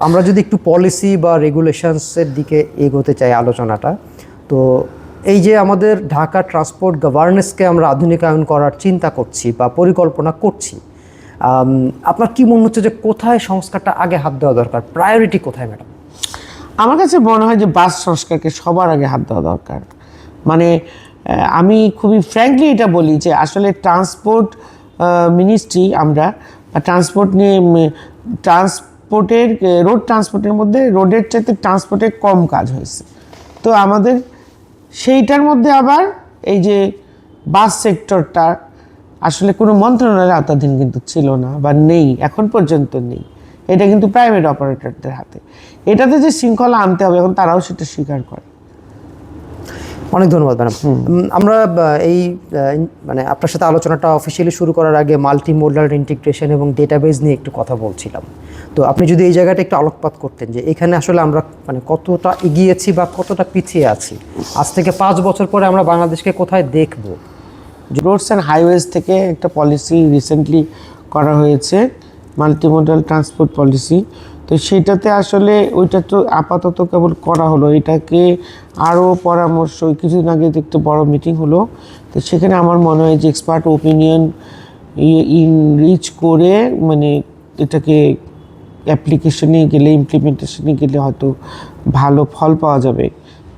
আমরা যদি একটু পলিসি বা রেগুলেশনসের দিকে এগোতে চাই আলোচনাটা, তো এই যে আমাদের ঢাকা ট্রান্সপোর্ট গভর্নেন্সকে আমরা আধুনিকায়ন করার চিন্তা করছি বা পরিকল্পনা করছি, আপনার কি মনে হচ্ছে যে কোথায় সংস্কারটা আগে হাত দেওয়া দরকার, প্রায়োরিটি কোথায় ম্যাডাম? আমার কাছে মনে হয় যে বাস সংস্কারকে সবার আগে হাত দেওয়া দরকার। মানে আমি খুবই ফ্র্যাঙ্কলি এটা বলি যে আসলে ট্রান্সপোর্ট মিনিস্ট্রি আমরা ট্রান্সপোর্ট নিয়ে রোড ট্রান্সপোর্টের মধ্যে রোডের চাইতে ট্রান্সপোর্টের কম কাজ হয়েছে। তো আমাদের সেইটার মধ্যে আবার এই যে বাস সেক্টরটা আসলে কোনো মন্ত্রণালয়ের আওতাধীন কিন্তু ছিল না বা নেই, এখন পর্যন্ত নেই। এটা কিন্তু প্রাইভেট অপারেটরদের হাতে। এটাতে যে শৃঙ্খলা আনতে হবে এখন তারাও সেটা স্বীকার করে। অনেক ধন্যবাদ ম্যাডাম। আমরা এই মানে আপনার সাথে আলোচনাটা অফিসিয়ালি শুরু করার আগে মাল্টি মোডাল ইন্টিগ্রেশন এবং ডেটাবেস নিয়ে একটু কথা বলছিলাম। তো আপনি যদি এই জায়গাটা একটু আলোকপাত করতেন যে এখানে আসলে আমরা মানে কতটা এগিয়েছি বা কতটা পিছিয়ে আছি, আজ থেকে 5 বছর পরে আমরা বাংলাদেশকে কোথায় দেখব? রোডস অ্যান্ড হাইওয়েজ থেকে একটা পলিসি রিসেন্টলি করা হয়েছে, মাল্টিমোডাল ট্রান্সপোর্ট পলিসি। তো সেটাতে আসলে ওইটা তো আপাতত কেবল করা হলো, এটাকে আরও পরামর্শ কিছুদিন আগে একটা বড় মিটিং হলো। তো সেখানে আমার মনে হয় যে এক্সপার্ট ওপিনিয়ন রিচ করে মানে এটাকে অ্যাপ্লিকেশনে গেলে ইমপ্লিমেন্টেশনে গেলে হয়তো ভালো ফল পাওয়া যাবে।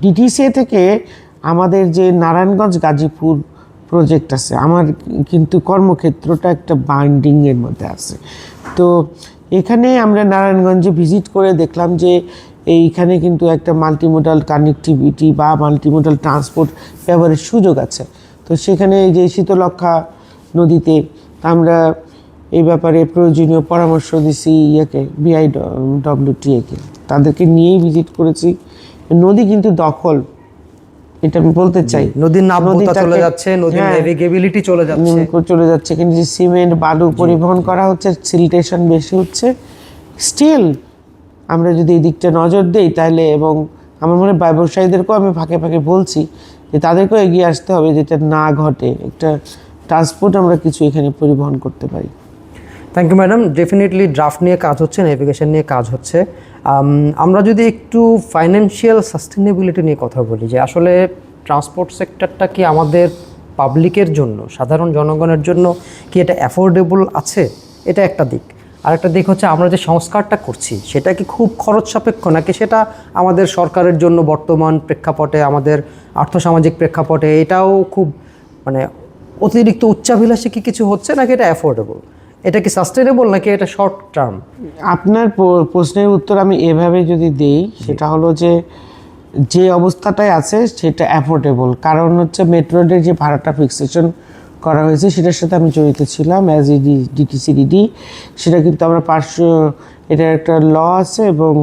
ডিটিসিএ থেকে আমাদের যে নারায়ণগঞ্জ গাজীপুর প্রজেক্ট আছে, আমার কিন্তু কর্মক্ষেত্রটা একটা বাইন্ডিংয়ের মধ্যে আছে। তো এখানে আমরা নারায়ণগঞ্জে ভিজিট করে দেখলাম যে এইখানে কিন্তু একটা মাল্টিমোডাল কানেক্টিভিটি বা মাল্টিমোডাল ট্রান্সপোর্ট ব্যবহারের সুযোগ আছে। তো সেখানে যে শীতলক্ষা নদীতে আমরা এই ব্যাপারে প্রয়োজনীয় পরামর্শ দিছি BIWTA-কে, তাদেরকে নিয়েই ভিজিট করেছি। নদী কিন্তু দখল, এটা আমি বলতে চাই। নদীর নাব্যতা চলে যাচ্ছে, নদীর নেভিগেবিলিটি চলে যাচ্ছে, কিন্তু যে সিমেন্ট বালু পরিবহন করা হচ্ছে, সিলটেশন বেশি হচ্ছে। স্টিল আমরা যদি এই দিকটা নজর দেই তাহলে, এবং আমার মনে হয় ব্যবসায়ীদেরকেও আমি ফাঁকে ফাঁকে বলছি যে তাদেরকেও এগিয়ে আসতে হবে যেটা না ঘটে, একটা ট্রান্সপোর্ট আমরা কিছু এখানে পরিবহন করতে পারি। Thank you madam. Definitely draft নিয়ে কাজ হচ্ছে, নেভিগেশন নিয়ে কাজ হচ্ছে। আমরা যদি একটু ফাইন্যান্সিয়াল সাস্টেনেবিলিটি নিয়ে কথা বলি, যে আসলে ট্রান্সপোর্ট সেক্টরটা কি আমাদের পাবলিকের জন্য, সাধারণ জনগণের জন্য কি এটা অ্যাফোর্ডেবল আছে, এটা একটা দিক। আর একটা দিক হচ্ছে আমরা যে সংস্কারটা করছি সেটা কি খুব খরচ সাপেক্ষ, নাকি সেটা আমাদের সরকারের জন্য বর্তমান প্রেক্ষাপটে, আমাদের আর্থসামাজিক প্রেক্ষাপটে এটাও খুব মানে অতিরিক্ত উচ্চাভিলাষী কি কিছু হচ্ছে, নাকি এটা অ্যাফোর্ডেবল, এটা কি সাস্টেনেবল, নাকি এটা শর্ট টার্ম? আপনার প্রশ্নের উত্তর আমি এভাবে যদি দেই, সেটা হলো যে যে অবস্থাটাই আছে সেটা অ্যাফোর্ডেবল। কারণ হচ্ছে মেট্রো রেলের যে ভাড়াটা ফিক্সেশন করা হয়েছে সেটার সাথে আমি জড়িত ছিলাম অ্যাজ এ ডিটিসিডিডি। সেটা কিন্তু আমরা এটার একটা ল আছে, এবং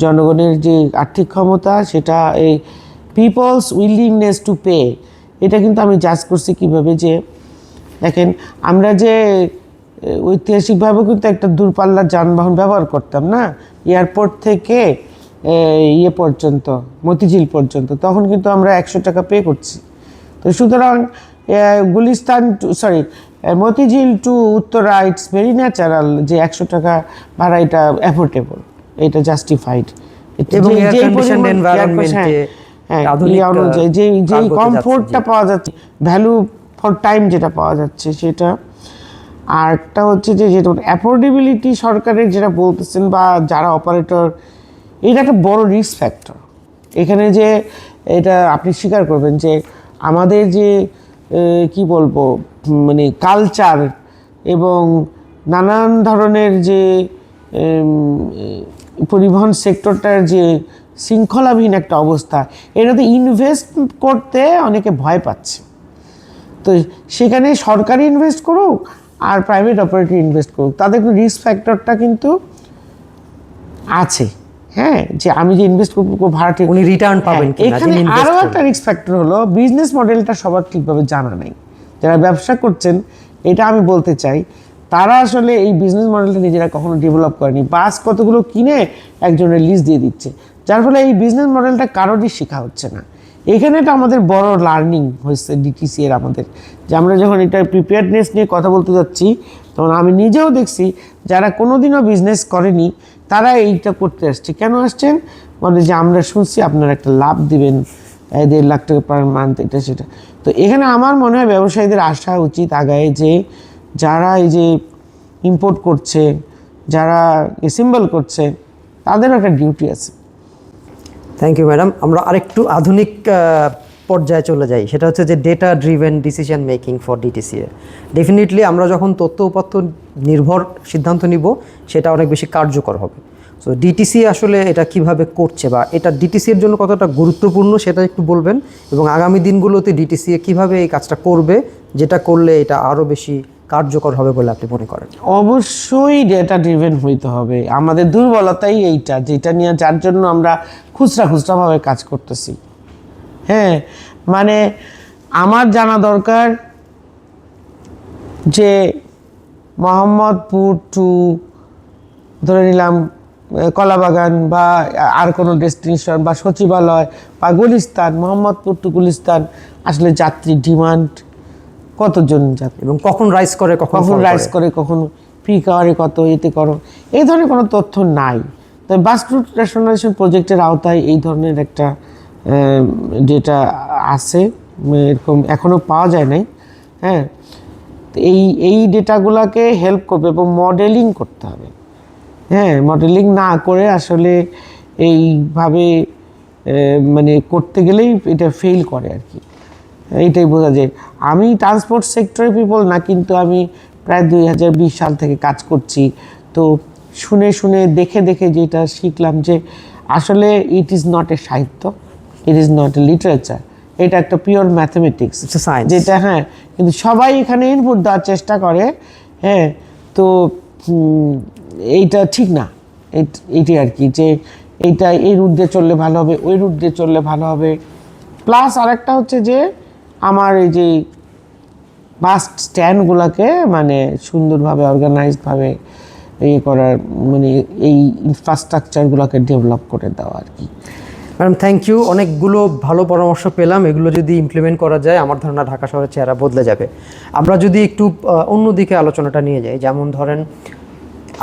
জনগণের যে আর্থিক ক্ষমতা, সেটা এই পিপলস উইলিংনেস টু পে, এটা কিন্তু আমি জাজ করছি কীভাবে, যে দেখেন আমরা যে ঐতিহাসিকভাবে কিন্তু একটা দূরপাল্লার যানবাহন ব্যবহার করতাম না, এয়ারপোর্ট থেকে পর্যন্ত, মতিঝিল পর্যন্ত, তখন কিন্তু আমরা 100 টাকা পে করছি। তো সুতরাং Motijheel to Uttara it's very natural যে 100 টাকা ভাড়া, এটা অ্যাফোর্ডেবল, এটা জাস্টিফাইড। এবং যে কমফোর্টটা পাওয়া যাচ্ছে, ভ্যালু ফর টাইম যেটা পাওয়া যাচ্ছে সেটা। আর একটা হচ্ছে যে যেটা অ্যাফোর্ডেবিলিটি সরকারের যেটা বলতেছেন বা যারা অপারেটর, এটা একটা বড় রিস্ক ফ্যাক্টর এখানে। যে এটা আপনি স্বীকার করবেন যে আমাদের যে কি বলবো মানে কালচার এবং নানান ধরনের যে পরিবহন সেক্টরটার যে শৃঙ্খলাবিহীন একটা অবস্থা, এটাতে ইনভেস্ট করতে অনেকে ভয় পাচ্ছে। তো সেখানে সরকারি ইনভেস্ট করুক আর প্রাইভেট অপারেটর ইনভেস্ট করুক, তাদের রিস্ক ফ্যাক্টরটা কিন্তু আছে। হ্যাঁ, যে আমি যে ইনভেস্ট করবো ভাড়া ঠিক উনি রিটার্ন পাবেন কিনা। এখানে আরও একটা রিস্ক ফ্যাক্টর হলো বিজনেস মডেলটা সবার ঠিকভাবে জানা নেই। যারা ব্যবসা করছেন, এটা আমি বলতে চাই, তারা আসলে এই বিজনেস মডেলটা নিজেরা কখনো ডেভেলপ করেনি। বাস কতগুলো কিনে একজনের লিজ দিয়ে দিচ্ছে, যার ফলে এই বিজনেস মডেলটা কারোরই শেখা হচ্ছে না। এখানে তো আমাদের বড় লার্নিং হয়েছে ডিটিসি এর আমাদের, যে আমরা যখন এটা প্রিপেয়ারনেস নিয়ে কথা বলতে যাচ্ছি তখন আমি নিজেও দেখছি যারা কোনোদিনও বিজনেস করেনি তারা এইটা করতে আসছে। কেন আসছেন? বলে যে আমরা শুনছি আপনারা একটা লাভ দিবেন 1.5 লাখ টাকা পার মান্থ, এটা সেটা। তো এখানে আমার মনে হয় ব্যবসায়ীদের আসা উচিত আগায়, যে যারা এই যে ইম্পোর্ট করছে, যারা অ্যাসেম্বল করছে, তাদেরও একটা ডিউটি আছে। Thank you madam. আমরা আরেকটু আধুনিক পর্যায়ে চলে যাই, সেটা হচ্ছে যে data driven decision making for DTCA. Definitely আমরা যখন তথ্য উপাত্ত নির্ভর সিদ্ধান্ত নিব সেটা অনেক বেশি কার্যকর হবে। সো ডিটিসি আসলে এটা কিভাবে করছে বা এটা ডিটিসি এর জন্য কতটা গুরুত্বপূর্ণ সেটা একটু বলবেন, এবং আগামী দিনগুলোতে ডিটিসিএ কিভাবে এই কাজটা করবে, যেটা করলে এটা আরও বেশি কার্যকর হবে বলে আপনি মনে করেন? অবশ্যই ডেটা ড্রিভেন হইতে হবে। আমাদের দুর্বলতাই এইটা, যেটা নিয়ে যার জন্য আমরা খুচরাভাবে কাজ করতেছি। হ্যাঁ, মানে আমার জানা দরকার যে মোহাম্মদপুর টু ধরে নিলাম কলাবাগান বা আর কোনো ডেস্টিনেশন বা সচিবালয় বা গুলিস্তান, মোহাম্মদপুর টু গুলিস্তান আসলে যাত্রী ডিমান্ড কতজন যাত্রী, এবং কখন রাইজ করে, কখন রাইজ করে, কখন পিক আওয়ারে কত, এতে করো, এই ধরনের কোনো তথ্য নাই। তাই বাস রুট রেশনালাইজেশন প্রজেক্টের আওতায় এই ধরনের একটা ডেটা আছে, এরকম এখনও পাওয়া যায় নাই। হ্যাঁ, এই ডেটাগুলোকে হেল্প করবে এবং মডেলিং করতে হবে। হ্যাঁ, মডেলিং না করে আসলে এইভাবে মানে করতে গেলেই এটা ফেল করে আর কি, এইটাই বোঝা যায়। আমি ট্রান্সপোর্ট সেক্টরের পিপল না, কিন্তু আমি প্রায় 2020 সাল থেকে কাজ করছি। তো শুনে দেখে যেটা শিখলাম যে আসলে ইট ইজ নট এ সাহিত্য, it is not a literature, এটা একটা পিওর ম্যাথমেটিক্স, যেটা হ্যাঁ, কিন্তু সবাই এখানে ইনপুট দেওয়ার চেষ্টা করে। হ্যাঁ, তো এইটা ঠিক না, এইটাই আর কি, যে এইটা এই রুট দিয়ে চললে ভালো হবে, ওই রুট দিয়ে চললে ভালো হবে। প্লাস আরেকটা হচ্ছে যে আমার এই যে বাস স্ট্যান্ডগুলোকে মানে সুন্দরভাবে অর্গানাইজডভাবে ইয়ে করার, মানে এই ইনফ্রাস্ট্রাকচারগুলোকে ডেভেলপ করে দেওয়া আর কি। ম্যাডাম থ্যাংক ইউ, অনেকগুলো ভালো পরামর্শ পেলাম। এগুলো যদি ইমপ্লিমেন্ট করা যায় আমার ধারণা ঢাকা শহরের চেহারা বদলে যাবে। আমরা যদি একটু অন্যদিকে আলোচনাটা নিয়ে যাই, যেমন ধরেন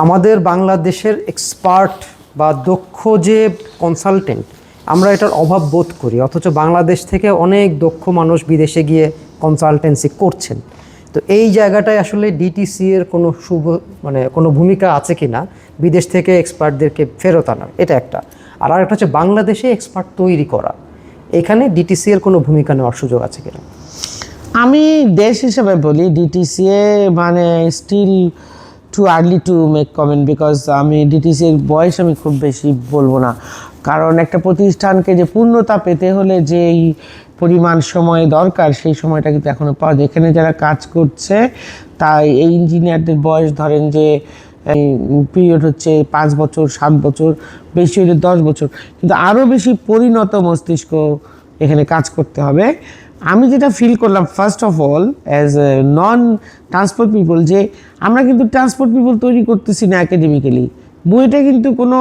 আমাদের বাংলাদেশের এক্সপার্ট বা দক্ষ যে কনসালটেন্ট, আমরা এটার অভাব বোধ করি, অথচ বাংলাদেশ থেকে অনেক দক্ষ মানুষ বিদেশে গিয়ে কনসালটেন্সি করছেন। তো এই জায়গাটায় আসলে ডিটিসি এর কোনো কোনো ভূমিকা আছে কি না বিদেশ থেকে এক্সপার্টদেরকে ফেরত আনার, এটা একটা। আর আরেকটা হচ্ছে বাংলাদেশে এক্সপার্ট তৈরি করা, এখানে ডিটিসি এর কোনো ভূমিকা নেওয়ার সুযোগ আছে কিনা? আমি দেশ হিসেবে বলি ডিটিসিএ মানে still too early to make comment, because আমি ডিটিসির বয়স আমি খুব বেশি বলবো না, কারণ একটা প্রতিষ্ঠানকে যে পূর্ণতা পেতে হলে যে এই পরিমাণ সময় দরকার সেই সময়টা কিন্তু এখনও পাওয়া যায়। এখানে যারা কাজ করছে তাই এই ইঞ্জিনিয়ারদের বয়স ধরেন যে পিরিয়ড হচ্ছে 5 বছর, 7 বছর, বেশি হলে 10 বছর, কিন্তু আরও বেশি পরিণত মস্তিষ্ক এখানে কাজ করতে হবে। আমি যেটা ফিল করলাম first of all as a non transport people, যে আমরা কিন্তু ট্রান্সপোর্ট পিপল তৈরি করতেছি না একাডেমিক্যালি। বইটা কিন্তু কোনো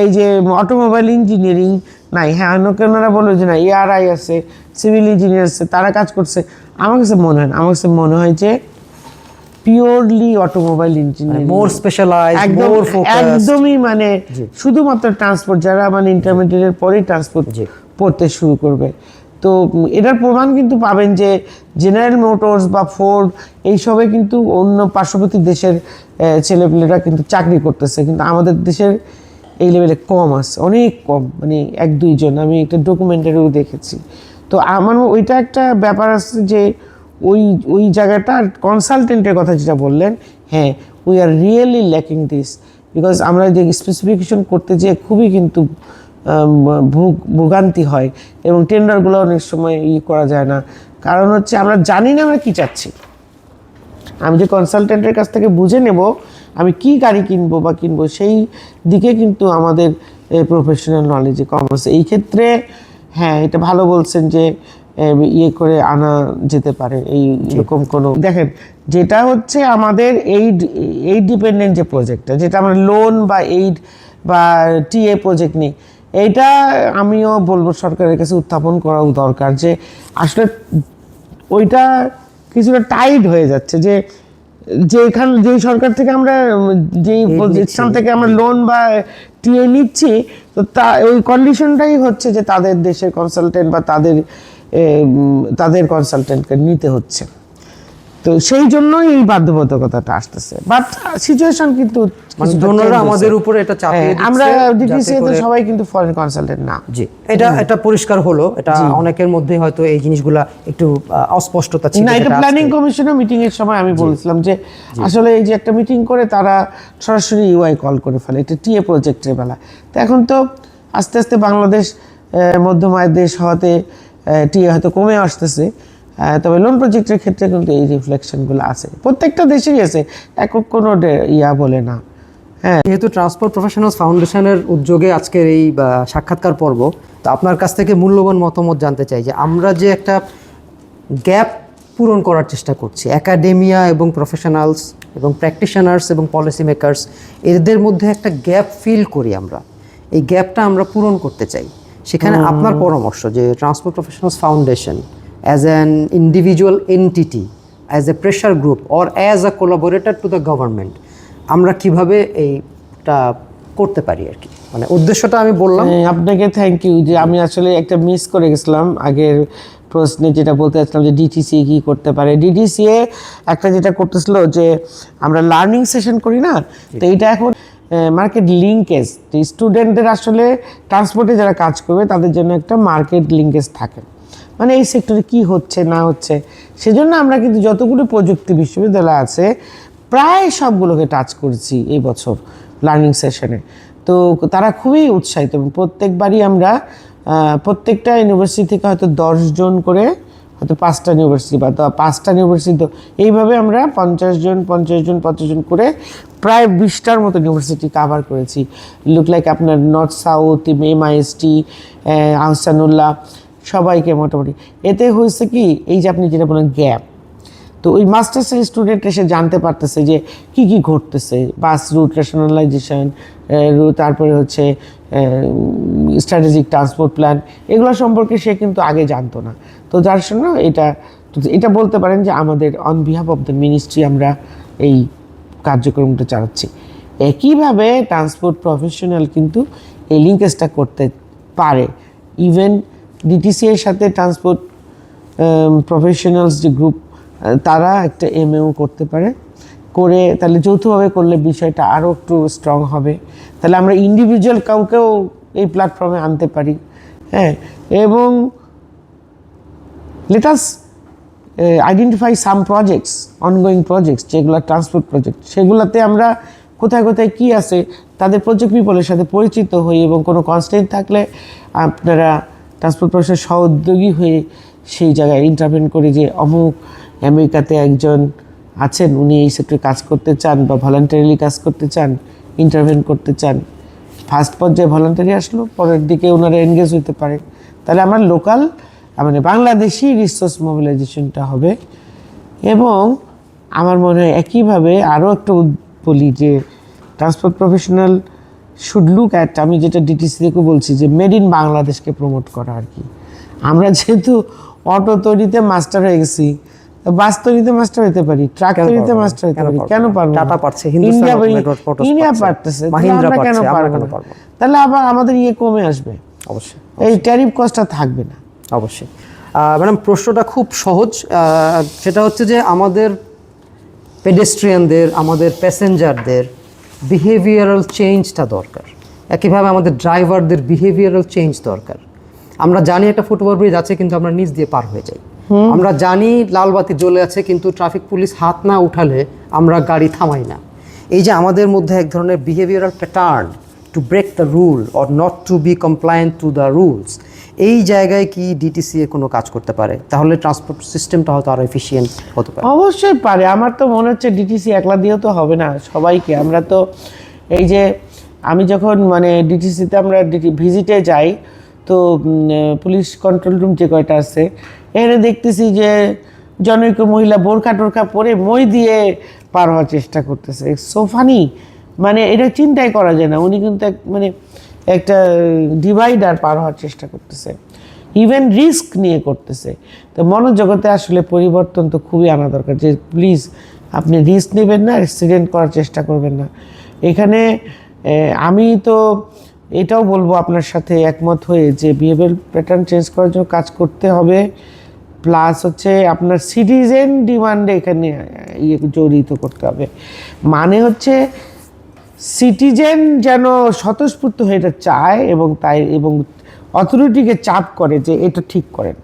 এই যে অটোমোবাইল ইঞ্জিনিয়ারিং নাই। হ্যাঁ, অন্যরা বললো যে না এআরআই আছে, সিভিল ইঞ্জিনিয়ার আছে, তারা কাজ করছে। আমার কাছে মনে হয় যে পিওরলি অটোমোবাইল ইঞ্জিনিয়ারিং, মোর স্পেশালাইজড, মোর ফোকাস, একদমই মানে শুধুমাত্র ট্রান্সপোর্ট, যারা মানে ইন্টারমিডিয়েটের পরেই ট্রান্সপোর্ট পড়তে শুরু করবে। তো এটার প্রমাণ কিন্তু পাবেন যে জেনারেল মোটরস বা ফোর্ড এইসবে কিন্তু অন্য পার্শ্ববর্তী দেশের ছেলেপেলেরা কিন্তু চাকরি করতেছে, কিন্তু আমাদের দেশের এই লেভেলে কম আছে, অনেক কম, মানে 1-2 জন। আমি একটা ডকুমেন্টারিও দেখেছি। তো আমার ওইটা একটা ব্যাপার আছে যে ওই জায়গাটা কনসালটেন্টের কথা যেটা বললেন, হ্যাঁ, we are really lacking this, because আমরা যে স্পেসিফিকেশন করতে যেয়ে খুবই কিন্তু ভোগান্তি হয় এবং টেন্ডারগুলো অনেক সময় করা যায় না। কারণ হচ্ছে আমরা জানি না আমরা কী চাচ্ছি। আমি যে কনসালটেন্টের কাছ থেকে বুঝে নেব আমি কি গাড়ি কিনবো সেই দিকে কিন্তু আমাদের প্রফেশনাল নলেজে কম আছে। এই ক্ষেত্রে হ্যাঁ, এটা ভালো বলছেন যে করে আনা যেতে পারে এইরকম কোনো। দেখেন, যেটা হচ্ছে আমাদের এইড ডিপেন্ডেন্ট যে প্রজেক্টটা, যেটা আমরা লোন বা এইড বা টিএ প্রজেক্ট নিই, এইটা আমিও বলবো সরকারের কাছে উত্থাপন করা দরকার, যে আসলে ওইটা কিছুটা টাইট হয়ে যাচ্ছে, যে যে সরকার থেকে আমরা যেই প্রতিষ্ঠান থেকে আমরা লোন বা টিএ নিচ্ছি, তো ওই কন্ডিশনটাই হচ্ছে যে তাদের দেশের কনসালটেন্ট বা তাদের কনসালটেন্টকে নিতে হচ্ছে। তো সেই জন্যই এই বাধ্যবাধকতাটা আসতেছে, বাট সিচুয়েশন কিন্তু ডোনাররা আমাদের উপরে এটা চাপিয়ে দিচ্ছে। আমরা ডিটিসিএ তে সবাই কিন্তু ফরেন কনসালটেন্ট না। জি, এটা পরিষ্কার হলো। এটা অনেকের মধ্যে হয়তো এই জিনিসগুলা একটু অস্পষ্টতা ছিল। না, এটা প্ল্যানিং কমিশনের মিটিং এর সময় আমি বলছিলাম যে আসলে এই যে একটা মিটিং করে তারা সরাসরি ইউআই কল করে ফেলে, এটা টিএ প্রজেক্টের বেলা। তো এখন তো আস্তে আস্তে বাংলাদেশ মধ্যম আয়ের দেশ হওয়াতে টিএ হয়তো কমে আসতেছে, তবে লোন প্রজেক্টের ক্ষেত্রে কিন্তু এই রিফ্লেকশনগুলো আছে, প্রত্যেকটা দেশেই আছে, একক কোনো বলে না। হ্যাঁ, যেহেতু ট্রান্সপোর্ট প্রফেশনালস ফাউন্ডেশনের উদ্যোগে আজকের এই সাক্ষাৎকার পর্ব, তো আপনার কাছ থেকে মূল্যবান মতামত জানতে চাই যে আমরা যে একটা গ্যাপ পূরণ করার চেষ্টা করছি, একাডেমিয়া এবং প্রফেশনালস এবং প্র্যাকটিশনার্স এবং পলিসি মেকার্স, এদের মধ্যে একটা গ্যাপ ফিল করি আমরা, এই গ্যাপটা আমরা পূরণ করতে চাই। সেখানে আপনার পরামর্শ যে transport professionals foundation as an individual entity, as a pressure group or as a collaborator to the government, আমরা কিভাবে এইটা করতে পারি আর কি, মানে উদ্দেশ্যটা আমি বললাম। আপনাকে থ্যাংক ইউ, যে আমি আসলে একটা মিস করে গেছিলাম আগের প্রশ্নে, যেটা বলতে চাচ্ছিলাম যে ডিটিসিএ কি করতে পারে। ডিটিসিএ একটা যেটা করতেছিল যে আমরা লার্নিং সেশন করি না, তো এইটা এখন মার্কেট লিঙ্কেজ, স্টুডেন্টদের আসলে ট্রান্সপোর্টে যারা কাজ করবে তাদের জন্য একটা মার্কেট লিঙ্কেজ থাকে, মানে এই সেক্টরে কি হচ্ছে না হচ্ছে। সেজন্য আমরা কিন্তু যতগুলো প্রযুক্তি বিশ্ববিদ্যালয় আছে প্রায় সবগুলোকে টাচ করেছি এই বছর লার্নিং সেশনে। তো তারা খুবই উৎসাহিত, এবং প্রত্যেকবারই আমরা প্রত্যেকটা ইউনিভার্সিটি থেকে হয়তো 10 জন করে, হয়তো 5টা ইউনিভার্সিটি বা 5টা ইউনিভার্সিটি, এইভাবে আমরা 50 জন করে প্রায় 20টার মতো ইউনিভার্সিটি কাভার করেছি। লুক লাইক আপনার নর্থ সাউথ, MIST, আহসানুল্লাহ, সবাইকে মোটামুটি। এতে হয়েছে কি, এই যে আপনি যেটা বলেন গ্যাপ, তো ওই মাস্টার্সের স্টুডেন্ট এসে জানতে পারতেছে যে কি কি ঘটতেছে, বাস রুট রেশনালাইজেশন, তারপরে হচ্ছে স্ট্র্যাটেজিক ট্রান্সপোর্ট প্ল্যান, এগুলো সম্পর্কে সে কিন্তু আগে জানতো না। তো যার জন্য এটা বলতে পারেন যে আমাদের on behalf of the ministry আমরা এই কার্যক্রমটা চালাচ্ছি। একইভাবে ট্রান্সপোর্ট প্রফেশনাল কিন্তু এই লিঙ্কেজটা করতে পারে। ইভেন ডিটিসি এর সাথে ট্রান্সপোর্ট প্রফেশনালস যে গ্রুপ, তারা একটা MAO করতে পারে, করে তাহলে যৌথভাবে করলে বিষয়টা আরও একটু স্ট্রং হবে। তাহলে আমরা ইন্ডিভিজুয়াল কাউকেও এই প্ল্যাটফর্মে আনতে পারি। হ্যাঁ, এবং লেট আস আইডেন্টিফাই সাম প্রজেক্টস, অনগোয়িং প্রজেক্টস, যেগুলো ট্রান্সপোর্ট প্রজেক্ট, সেগুলোতে আমরা কোথায় কোথায় কী আছে তাদের প্রজেক্ট পিপলের সাথে পরিচিত হই, এবং কোনো কনস্ট্রেন্ট থাকলে আপনারা ট্রান্সপোর্ট প্রসেস সহোদ্যোগী হয়ে সেই জায়গায় ইন্টারভেন করে, যে অমুক আমেরিকাতে একজন আছেন, উনি এই সেক্টরে কাজ করতে চান বা ভলান্টারিলি কাজ করতে চান, ইন্টারভেন করতে চান, ফার্স্ট পর্যায়ে ভলান্টারি আসলো, পরের দিকে ওনারা এনগেজ হতে পারে। তাহলে আমার লোকাল, মানে বাংলাদেশি রিসোর্স মোবিলাইজেশনটা হবে। এবং আমার মনে হয় একইভাবে আরও একটা বলি যে transport professional should look at, আমি যেটা ডিটিসি থেকে বলছি, যে মেড ইন বাংলাদেশকে প্রমোট করা আর কি। আমরা যেহেতু অটো তৈরিতে মাস্টার হয়ে গেছি, বাস তৈরিতে মাস্টার হতে পারি, ট্রাক তৈরিতে মাস্টার হতে পারি, কেন পারবো? টাটা পারছে, ইন্ডিয়া পারতেছে, মাহিন্দ্রা কেন পারবো না? তাহলে আবার আমাদের কমে আসবে, অবশ্যই এই ট্যারিফ কস্টটা থাকবে না। অবশ্যই। ম্যাডাম, প্রশ্নটা খুব সহজ, সেটা হচ্ছে যে আমাদের পেডেস্ট্রিয়ানদের, আমাদের প্যাসেঞ্জারদের বিহেভিয়ারাল চেঞ্জটা দরকার, একইভাবে আমাদের ড্রাইভারদের বিহেভিয়ারাল চেঞ্জ দরকার। আমরা জানি একটা ফুটওভার ব্রিজ আছে, কিন্তু আমরা নিচ দিয়ে পার হয়ে যাই। আমরা জানি লাল বাতি জ্বলে আছে, কিন্তু ট্রাফিক পুলিশ হাত না উঠালে আমরা গাড়ি থামাই না। এই যে আমাদের মধ্যে এক ধরনের behavioural pattern to break the rule or not to be compliant to the rules, এই জায়গায় কি ডিটিসিএ কোনো কাজ করতে পারে? তাহলে ট্রান্সপোর্ট সিস্টেমটা হয়তো আরও এফিসিয়েন্ট হতে পারে। অবশ্যই পারে। আমার তো মনে হচ্ছে ডিটিসি একলা দিয়েও তো হবে না, সবাইকে আমরা তো, এই যে আমি যখন মানে ডিটিসিতে আমরা ভিজিটে যাই, তো পুলিশ কন্ট্রোল রুম যে কয়টা আছে, এখানে দেখতেছি যে জনৈক মহিলা বোরখা টোরখা পরে মই দিয়ে পার হওয়ার চেষ্টা করতেছে। সো ফানি, মানে এটা চিন্তাই করা যায় না। উনি কিন্তু মানে একটা ডিভাইডার পার হওয়ার চেষ্টা করতেছে, ইভেন রিস্ক নিয়ে করতেছে। তো মনোজগতে আসলে পরিবর্তন তো খুবই আনা দরকার, যে প্লিজ আপনি রিস্ক নেবেন না, অ্যাক্সিডেন্ট করার চেষ্টা করবেন না। এখানে আমি তো এটাও বলবো আপনার সাথে একমত হয়ে যে বিহেভিয়ার প্যাটার্ন চেঞ্জ করার জন্য কাজ করতে হবে, প্লাস হচ্ছে আপনার সিটিজেন ডিমান্ডে এখানে জড়িত করতে হবে। মানে হচ্ছে সিটিজেন যেন স্বতঃস্ফূর্ত হয়ে এটা চায় এবং তাই এবং অথরিটিকে চাপ করে যে এটা ঠিক করেন।